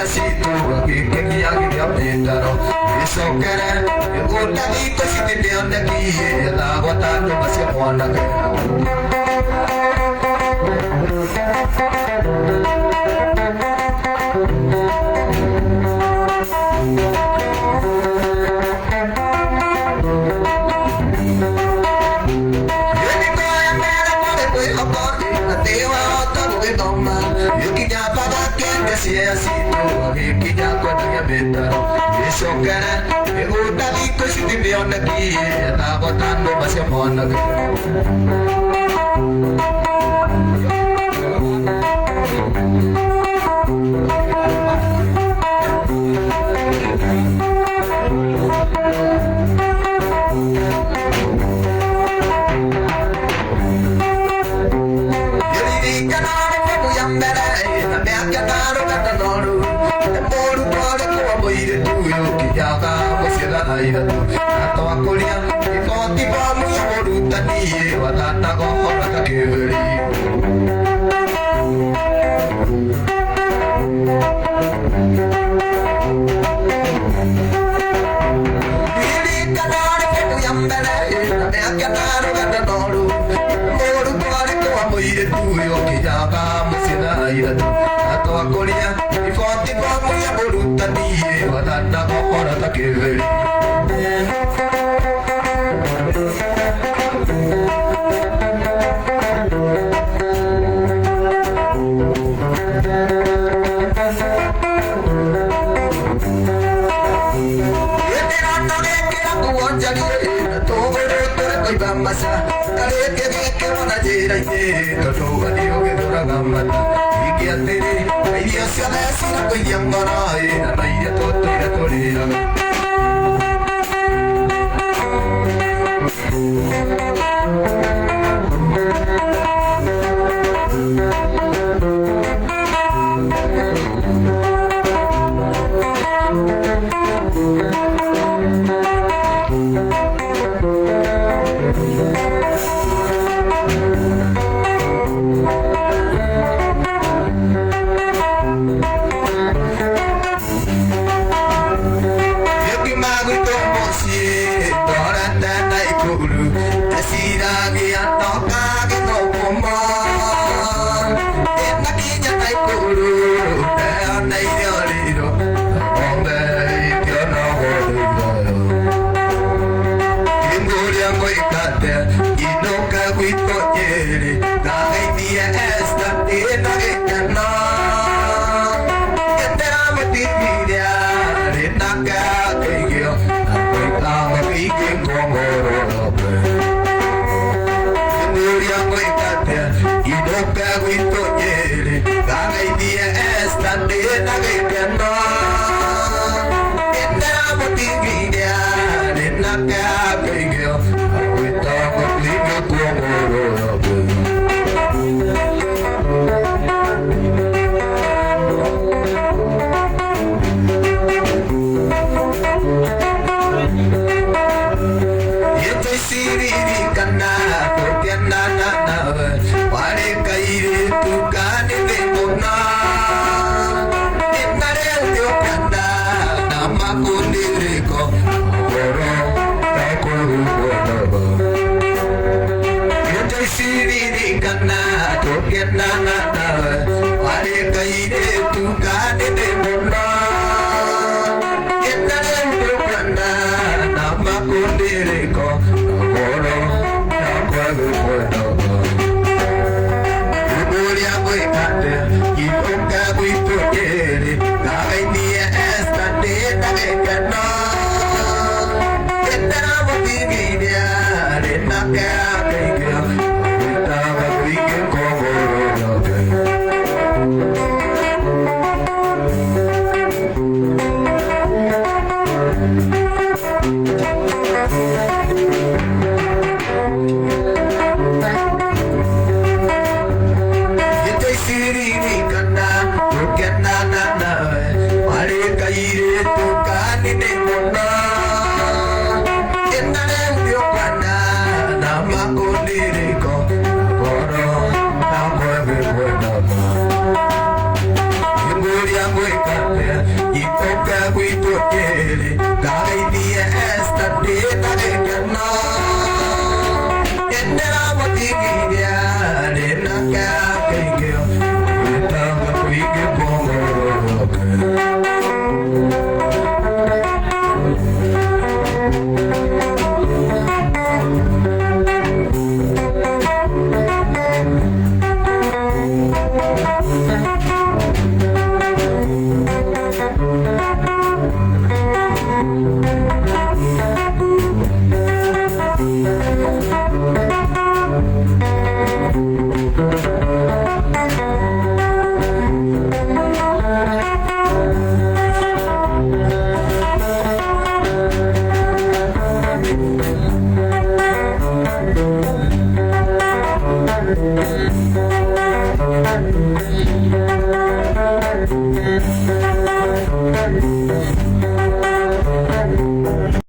Así tú, que ya que apretaro, eso querer, el gordadito si te veo de aquí, el agua tanto más se muanda que. Si así tú, que ya cuando ya ventaro, eso cara, me gusta rico si te veo aquí, está botando más se mona. Atau aku lihat tiba-tiba musuh tadi watata kau orang kiri. Ini kadang aku yang benar, tapi kadang kata nolu. Baru kali kau ambil itu yo kita masih ada. Atau aku lihat tiba-tiba musuh tadi watata kau orang kiri. Masa kali ke mana jirai to gadiyo ke dura gamata ikiatere idea sala sina ko yambara na naiya to tira torira Karena